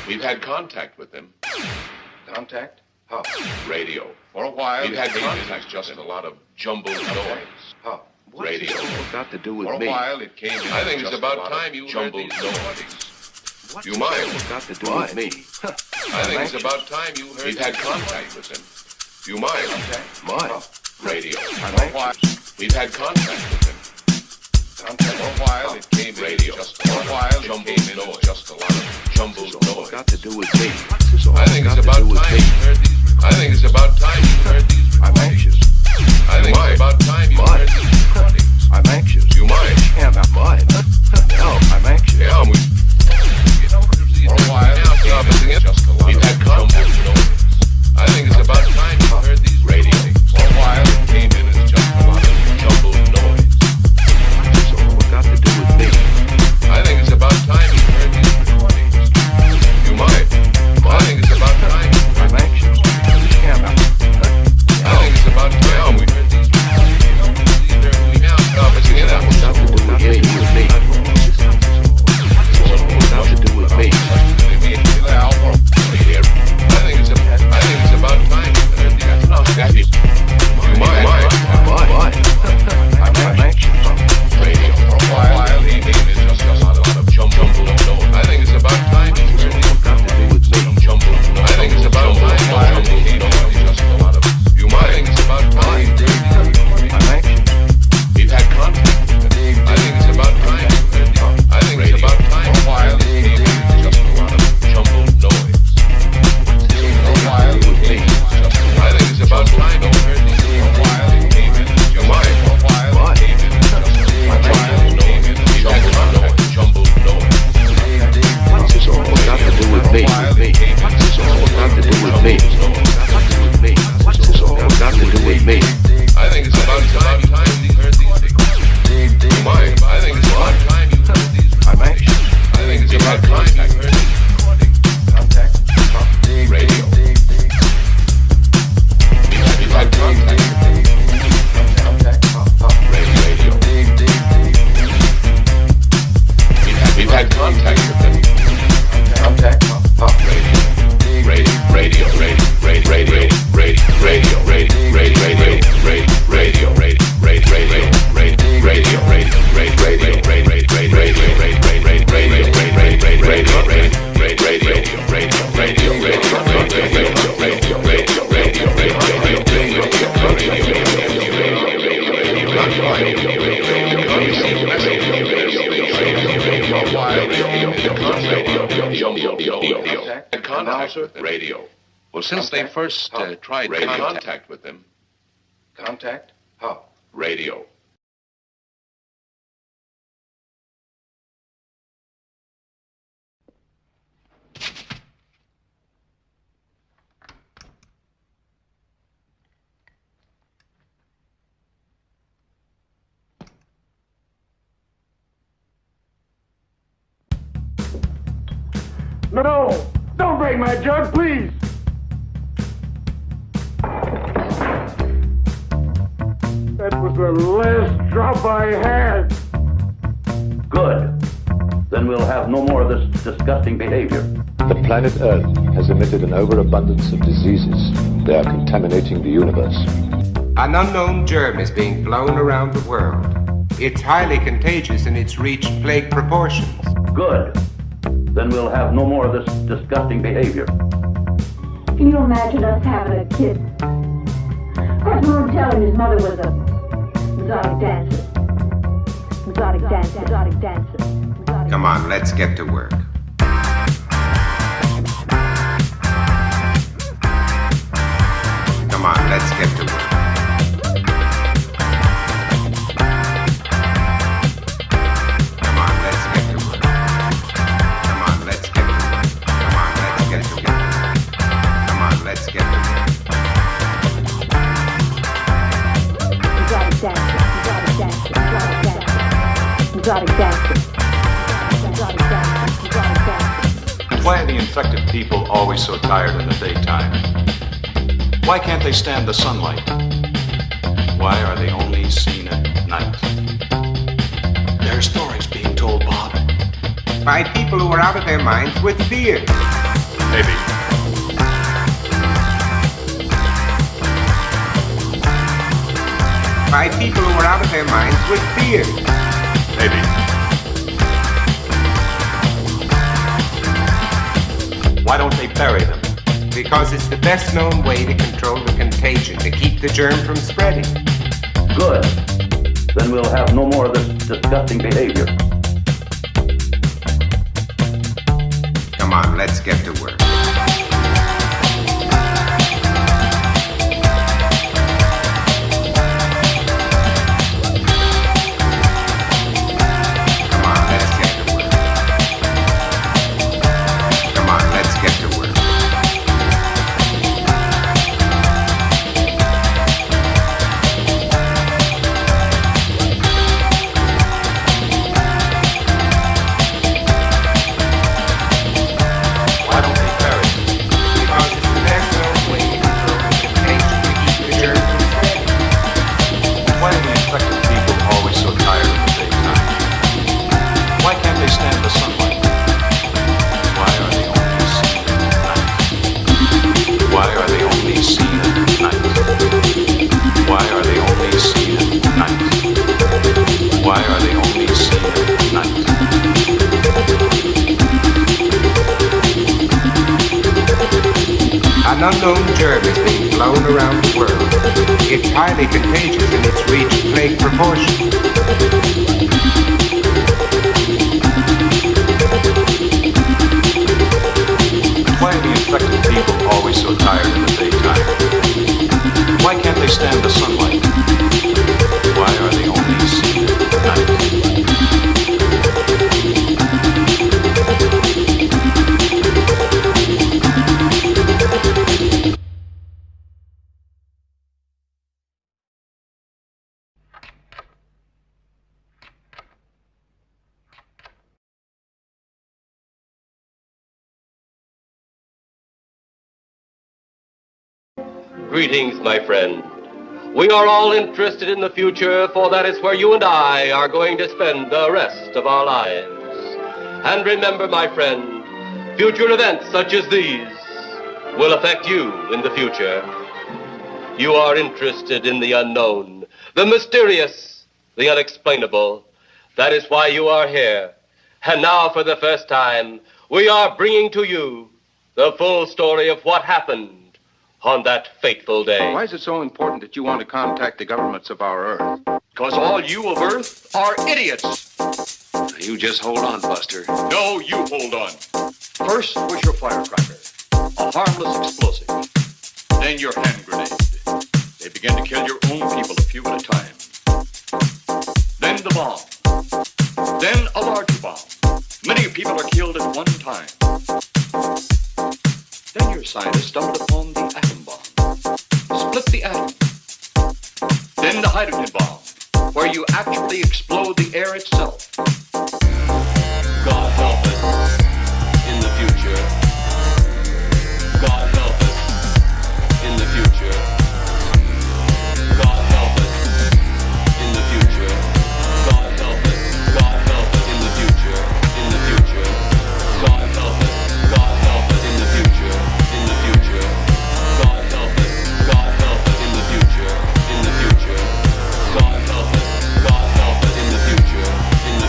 We've had contact with them. Contact? How? Radio. For a while, We've had contact, just a lot of jumbled noise. How? What's Radio. this all got to do with For a me? while, it came in. I think it's just about a lot time of you heard jumbled these noise. What's You this mind? all got to do with me? I think it's about time you heard. We've had contact with them. You mind? Contact? Mine. How? Radio. I'm For a while, anxious. We've had contact with them. Contact? for a while, it came in. Radio. Just for a while, it Jumbled came in. noise. Just a lot of jumbled All noise. got to do with me. What's this all I think got it's to about do with time me? you heard these. I think it's about time you heard these. I'm anxious. I think it's about time you Mine. heard these recordings. I'm anxious. You mind? Yeah, not mine. No, I'm anxious. Yeah, we. You know, For a while, now it came promising in. it. Just a lot We've of had contact with noise. I think it's about time you heard these radio. For a while, it came in. It's just a lot of Jumbled noise. What's this all got to do with me? I think it's about time you heard these recordings. You might. I think it's about time. I'm anxious. Yeah, not. I think it's about time we heard these recordings. We now promising it. What's got to do with me? What's got to do with me? I think it's about time you heard these. No, Daddy. You might. Mine. I'm anxious. Radio. For a while, it came in. Just a lot of jumbled noise. I think it's about time you heard these. What's got to do with me? Jumbled noise. I think it's about time you heard these. Just a lot of. You might. I think it's about time you heard these. I'm anxious. We've had contact with them. I think it's about time you heard these. I think it's about time For a while, it came in. just a lot of jumbled noise. For a while, it came in. I think it's about time you heard these. For a while, it came in. You might. For a while, it came in. We've had contact, jumbled noise. What's this all got to do with me? What's this all got to do with me? What's this all got to do with me? I think it's about time you heard these things. You might. I think it's about time you heard these. I'm anxious. I think it's about time you heard these recordings. Contact? Radio. We've had contact with them. Contact? How? Radio. We've had contact with them. Contact? How? Radio. Contact with them. Radio. Well, since they first tried contact with them. Contact? How? Radio. No! Don't break my jug, please! That was the last drop I had. Good. Then we'll have no more of this disgusting behavior. The planet Earth has emitted an overabundance of diseases. They are contaminating the universe. An unknown germ is being blown around the world. It's highly contagious and it's reached plague proportions. Good. Then we'll have no more of this disgusting behavior. Can you imagine us having a kid? Of course, we were telling his mother was a exotic dancer. Exotic dancer, exotic dancer. Come on, let's get to work. Come on, let's get to work. Come on, let's get to work. Come on, let's get to work. Come on, let's get to work. Come on, let's get to work. Exotic dancer, exotic dancer, exotic dancer. Exotic dancer. Exotic dancer, exotic dancer. Why are the infected people always so tired in the daytime? Why can't they stand the sunlight? Why are they only seen at night? There are stories being told, Bob. By people who are out of their minds with fear. Maybe. By people who are out of their minds with fear. Maybe. Why don't they bury them? Because it's the best known way to control the contagion, to keep the germ from spreading. Good. Then we'll have no more of this disgusting behavior. Come on, let's get to work. Come on, let's get to work. Come on, let's get to work. Why don't they bury them? Because it's the best known way to control the contagion, to keep the germ from spreading. Why are the infected people always so tired in the daytime? Why can't they stand the sunlight? Why are they only seen at night? Why are they only seen at night? Why are they only seen at night? Why are they only seen at night? An unknown germ is being blown around the world. It's highly contagious and it's reached plague proportions. Why are the infected people always so tired in the daytime? Why can't they stand the sunlight? Why are they only seen at night? Greetings, my friend. We are all interested in the future, for that is where you and I are going to spend the rest of our lives. And remember, my friend, future events such as these will affect you in the future. You are interested in the unknown, the mysterious, the unexplainable. That is why you are here. And now, for the first time, we are bringing to you the full story of what happened on that fateful day. Why is it so important that you want to contact the governments of our Earth? Because all you of Earth are idiots. You just hold on, Buster. No, you hold on. First was your firecracker, a harmless explosive. Then your hand grenade. They began to kill your own people a few at a time. Then the bomb. Then a larger bomb. Many people are killed at one time. Then your scientists stumbled upon the atom bomb. Split the atom. Then the hydrogen bomb, where you actually explode the air itself. God help us in the future. God help us in the future. God help us in the future. God help us. God help us in the future. In the future. God help us. God help us in the future. In the future. God help us. God help us in the future. In the future. God help us. God help us in the future. In the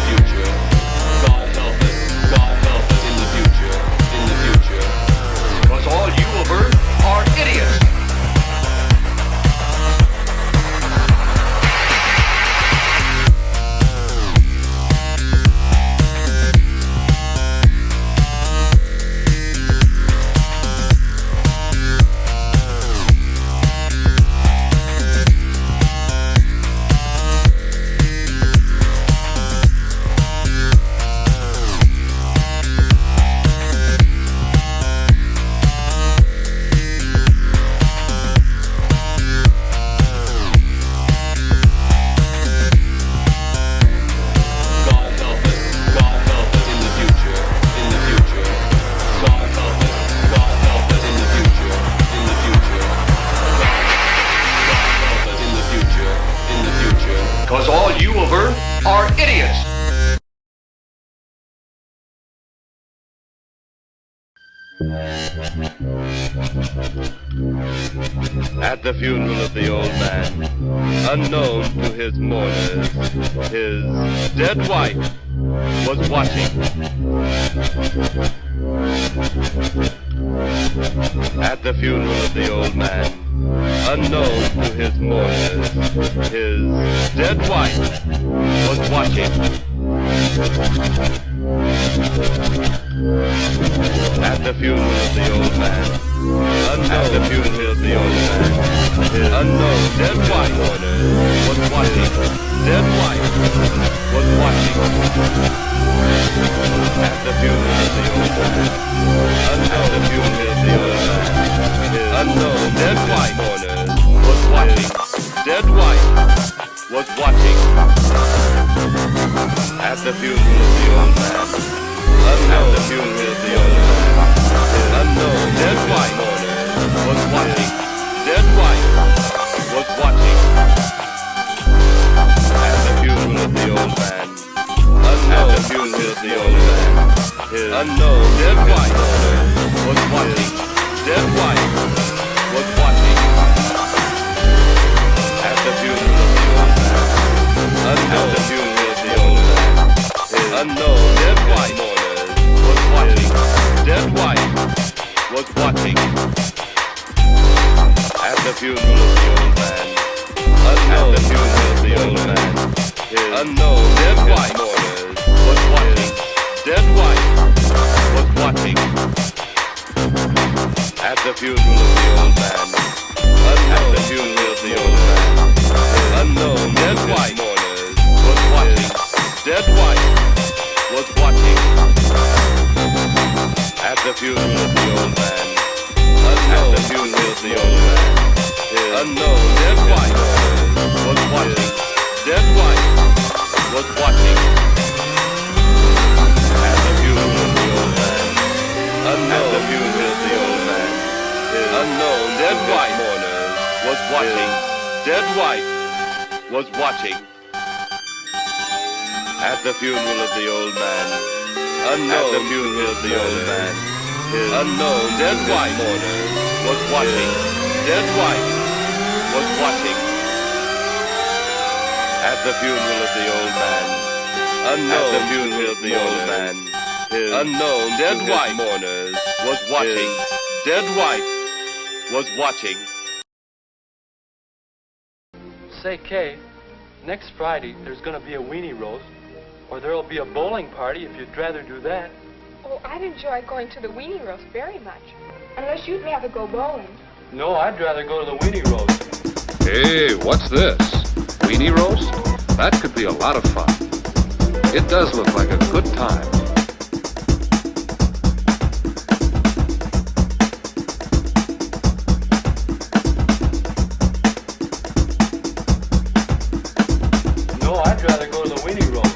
At the funeral of the old man, unknown to his mourners, his dead wife was watching. At the funeral of the old man, unknown to his mourners, his dead wife was watching. At the funeral of the old man, unknown to the old man, his unknown dead wife was watching. Dead wife was watching. At the funeral of the old man, unknown to the old man, his unknown dead wife was watching. Dead wife was watching. At the funeral of the old man, unknown to the old man, his unknown dead wife was watching. Dead wife was watching. At the funeral of the old man, unknown to the old man, his unknown dead wife was watching. Dead wife was watching. At the funeral of the old man, unknown to the old man, his unknown dead wife was watching. Dead wife was watching. At the funeral of the old man, unknown to the old man, his unknown dead wife was watching. Dead wife was watching. At the funeral of the old man, unknown to the old man, his unknown dead wife was watching. Dead wife was watching. At the funeral of the old man, unknown to the old man, his unknown dead wife was watching. Dead wife was watching. At the funeral of the old man, unknown to the old man, his unknown dead wife was watching. Dead wife was watching. At the funeral of the old man, unknown to the old man, his unknown dead wife was watching. Dead wife was watching. At the funeral of the old man, unknown to the old man, his unknown dead wife was watching. Dead wife was watching. Say, Kay, next Friday there's going to be a weenie roast, or there'll be a bowling party if you'd rather do that. Oh, I'd enjoy going to the weenie roast very much. Unless you'd rather go bowling. No, I'd rather go to the weenie roast. Hey, what's this? Weenie roast? That could be a lot of fun. It does look like a good time. No, I'd rather go to the weenie roast.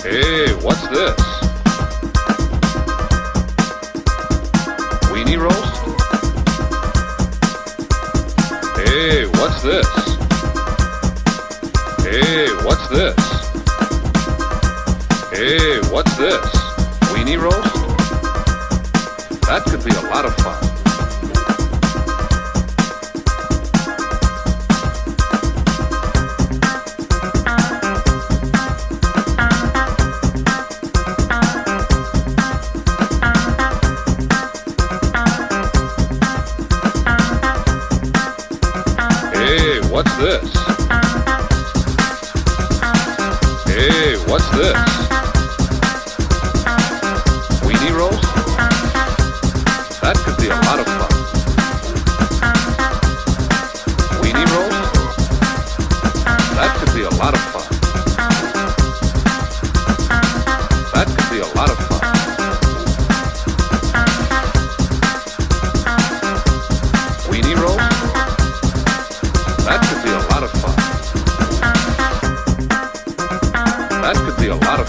Hey, what's this? Weenie roast? Hey, what's this? Hey, what's this? Hey, what's this? Weenie roast? That could be a lot of fun. Hey, what's this? Hey, what's this? Weenie roast? That could be a lot of fun. Weenie roast? That could be a lot of fun. That could be a lot of fun. Weenie roast? That could be a lot of fun. That could be a lot of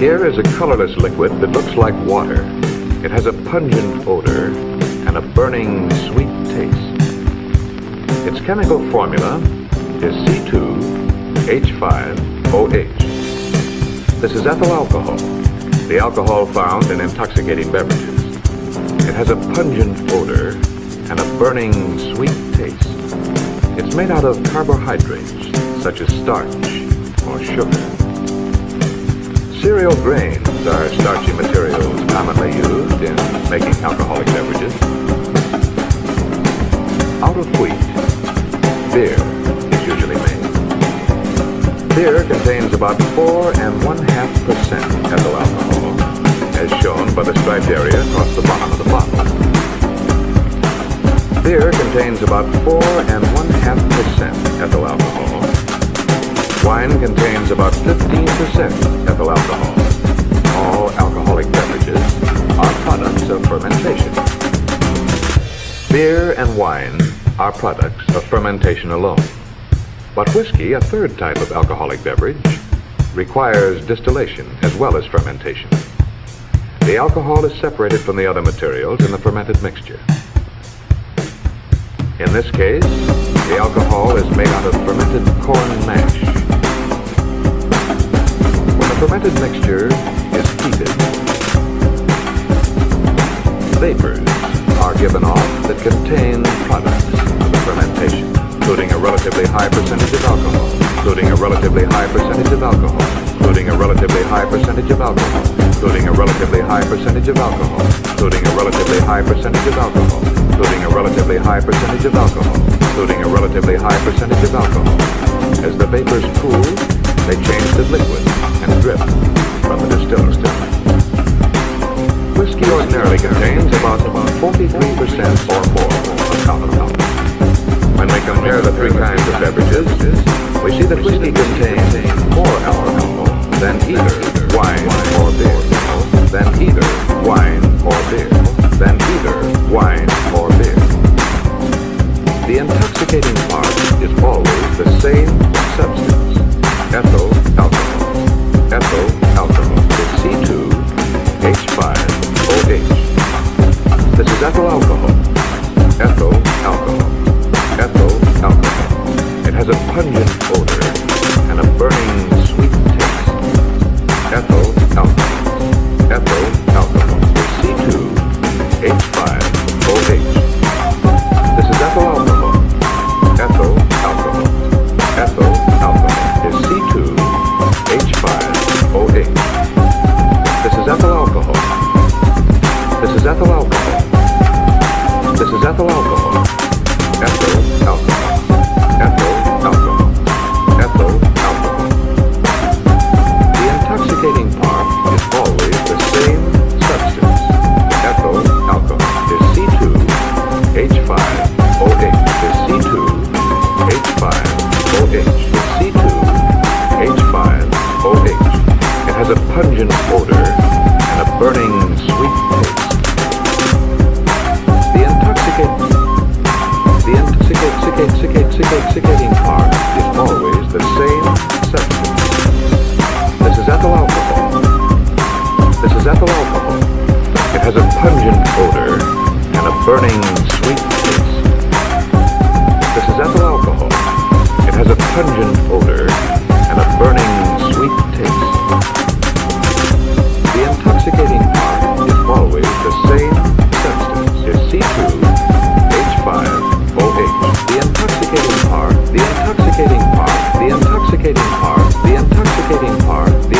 Here is a colorless liquid that looks like water. It has a pungent odor and a burning, sweet taste. Its chemical formula is C2H5OH. This is ethyl alcohol, the alcohol found in intoxicating beverages. It has a pungent odor and a burning, sweet taste. It's made out of carbohydrates, such as starch or sugar. Cereal grains are starchy materials commonly used in making alcoholic beverages. Out of wheat, beer is usually made. Beer contains about 4.5% ethyl alcohol, as shown by the striped area across the bottom of the bottle. Beer contains about 4.5% ethyl alcohol. Wine contains about 15% ethyl alcohol. All alcoholic beverages are products of fermentation. Beer and wine are products of fermentation alone. But whiskey, a third type of alcoholic beverage, requires distillation as well as fermentation. The alcohol is separated from the other materials in the fermented mixture. In this case, the alcohol is made out of fermented corn mash. When the fermented mixture is heated, vapors are given off that contain products of the fermentation, including a relatively high percentage of alcohol, including a relatively high percentage of alcohol, including a relatively high percentage of alcohol, including a relatively high percentage of alcohol, including a relatively high percentage of alcohol, including a relatively high percentage of alcohol, including a relatively high percentage of alcohol. As the vapors cool, they change to liquid and drip from the distiller's still. Whiskey ordinarily contains about 43% or more of alcohol. When we compare the three kinds of beverages, we see that whiskey contains more alcohol than either wine or beer, than either wine or beer, than either wine or beer. The intoxicating part is always the same substance, ethyl alcohol. Ethyl alcohol is C2H5OH. This is ethyl alcohol. Ethyl alcohol. Ethyl alcohol. It has a pungent odor and a burning sweet taste. Ethyl alcohol. Ethyl alcohol is C2H5OH. This is ethyl alcohol. Ethyl alcohol. Ethyl alcohol is C2H5OH. This is ethyl alcohol. This is ethyl alcohol. This is ethyl alcohol. Ethyl alcohol. Ethyl alcohol. Ethyl alcohol. The intoxicating part is always the same substance. Ethyl alcohol is C2H5OH. Is C2H5OH. Is C2H5OH. It has a pungent odor and a burning sweet taste. The intoxicating part is always the same substance. This is ethyl alcohol. This is ethyl alcohol. It has a pungent odor and a burning sweet taste. This is ethyl alcohol. It has a pungent odor and a burning sweet taste. The intoxicating part is always the same substance. Is C2H5OH. The intoxicating part, the intoxicating part, the intoxicating part, the intoxicating part, the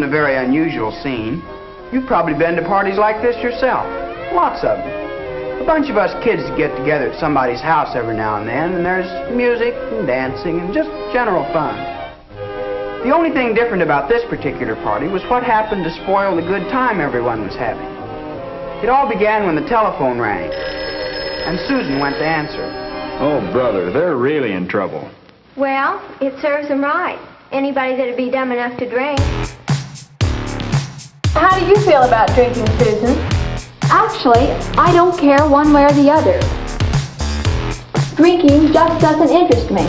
a very unusual scene. You've probably been to parties like this yourself. Lots of them. A bunch of us kids get together at somebody's house every now and then, and there's music and dancing and just general fun. The only thing different about this particular party was what happened to spoil the good time everyone was having. It all began when the telephone rang, and Susan went to answer. Oh, brother, they're really in trouble. Well, it serves them right. Anybody that'd be dumb enough to drink. How do you feel about drinking, Susan? Actually, I don't care one way or the other. Drinking just doesn't interest me.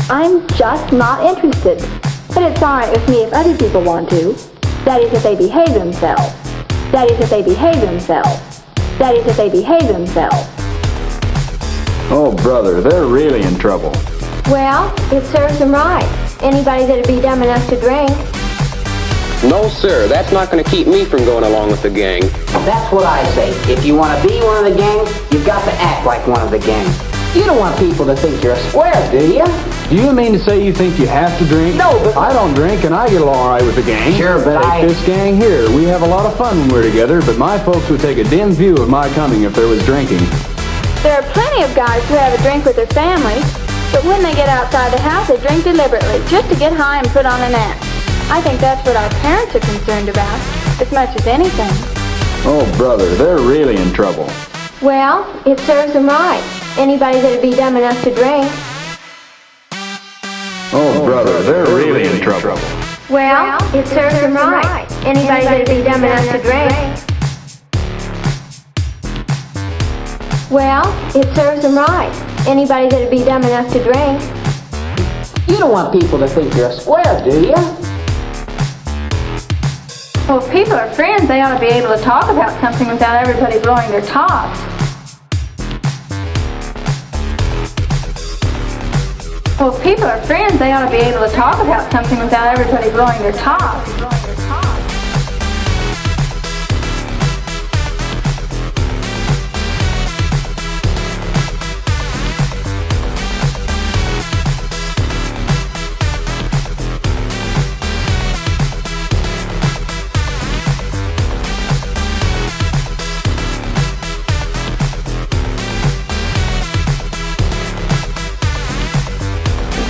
I'm just not interested. But it's all right with me if other people want to. That is, if they behave themselves. That is, if they behave themselves. That is, if they behave themselves. Oh, brother, they're really in trouble. Well, it serves them right. Anybody that'd be dumb enough to drink. No, sir, that's not going to keep me from going along with the gang. That's what I say. If you want to be one of the gang, you've got to act like one of the gang. You don't want people to think you're a square, do you? Do you mean to say you think you have to drink? No, but... I don't drink and I get along all right with the gang. Sure, but Take this gang here. We have a lot of fun when we're together, but my folks would take a dim view of my coming if there was drinking. There are plenty of guys who have a drink with their families, but when they get outside the house, they drink deliberately, just to get high and put on an act. I think that's what our parents are concerned about, as much as anything. Oh, brother, they're really in trouble. Well, it serves them right. Anybody that'd be dumb enough to drink. Oh, brother, they're really in trouble. Well, it serves them right. Anybody that'd be dumb enough to drink. Well, it serves them right. Anybody that'd be dumb enough to drink. You don't want people to think you're a square, do you? Well, if people are friends, they ought to be able to talk about something without everybody blowing their tops. Well, if people are friends, they ought to be able to talk about something without everybody blowing their tops.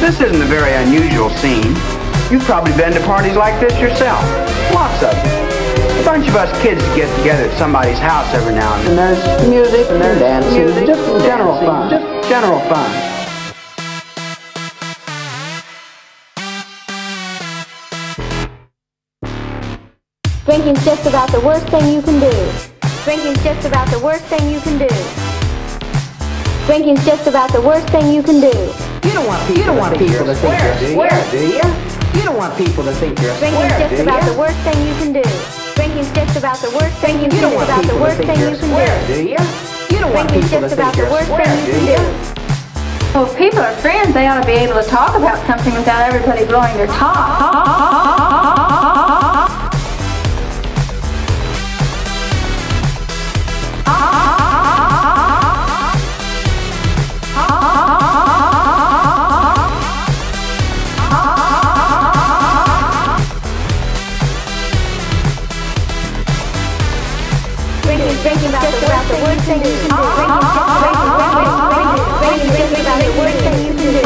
This isn't a very unusual scene. You've probably been to parties like this yourself. Lots of them. A bunch of us kids get together at somebody's house every now and then. And there's music and there's dancing. Just general fun. Just general fun. Drinking's just about the worst thing you can do. Drinking's just about the worst thing you can do. Drinking's just about the worst thing you can do. You don't want people to think you're a square, do you? You don't want people to think you're a square, do you? Drinking's just about the worst thing you can do. Drinking's just about the worst thing you can do. You don't want people to think you're a square, do you? You don't want people to think you're a square, do you? Well, if people are friends, they ought to be able to talk about something without everybody blowing their tops. Drinking's just about the worst thing you can do. Drinking's just about the worst thing you can do.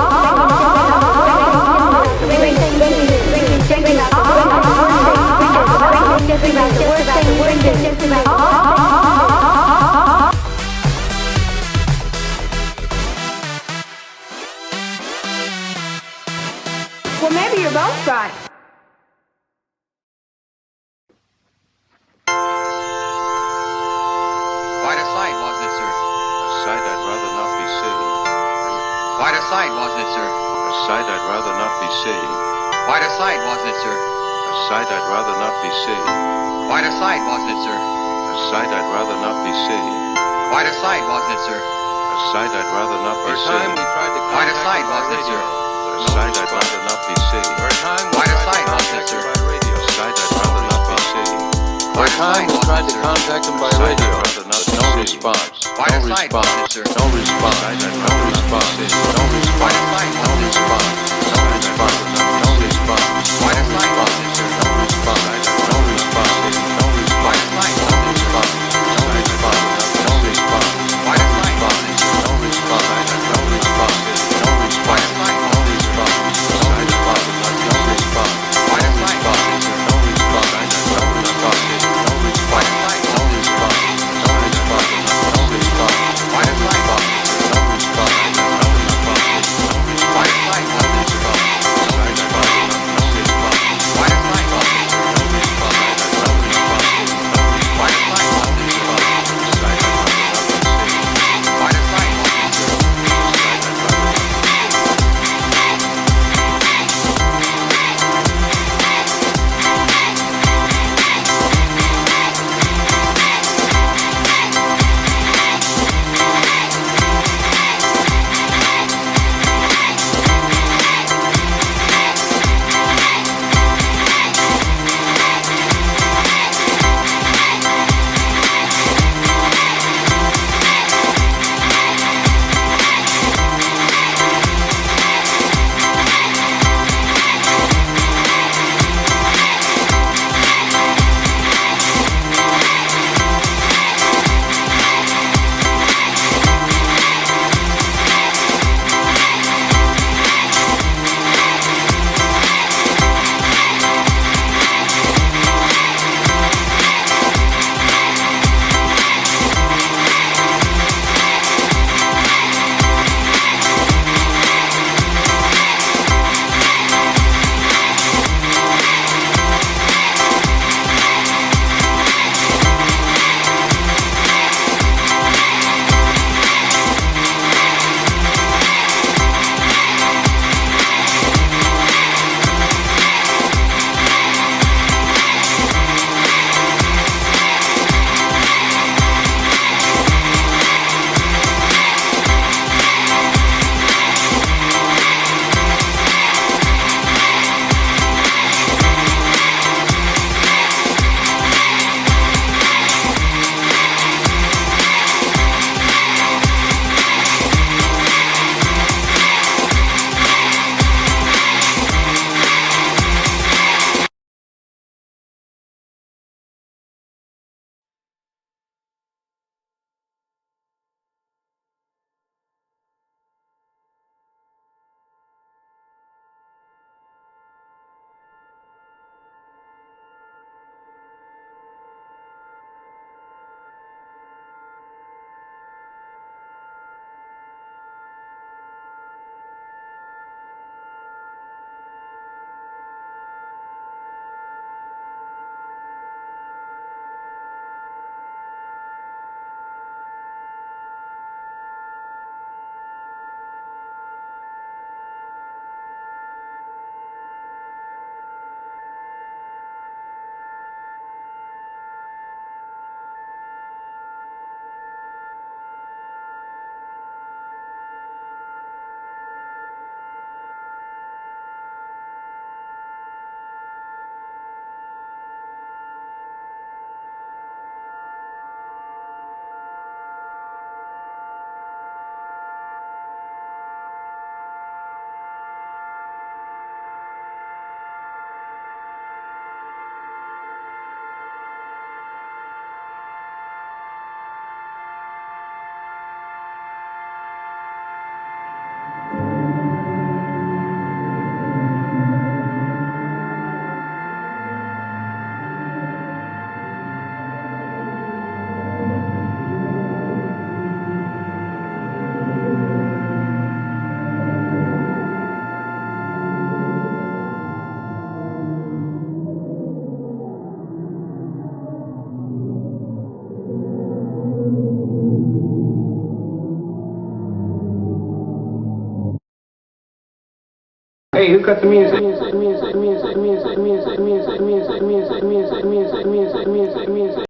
Drinking's just about the worst thing you can do. Well, maybe you're both right. Quite a sight, wasn't it, sir? A sight I'd rather not be seeing. Quite a sight, wasn't it, sir? A sight I'd rather not be seeing. Quite a sight, wasn't it, sir? A sight I'd rather not be seeing. Quite a sight, wasn't it, sir? A sight I'd rather not be seeing. Quite a sight, wasn't it, sir? A sight I'd rather not be seeing. Quite a sight, wasn't it, sir? A sight I'd rather not be seeing. Quite a sight, wasn't it, sir? A sight I'd rather not be seeing. Quite a sight, we tried to sir? contact him by radio. No response. Quite a sight, wasn't it, sir? No response. No response. No response. Quite a sight, No response. No response. No response. Hey, who cut the music?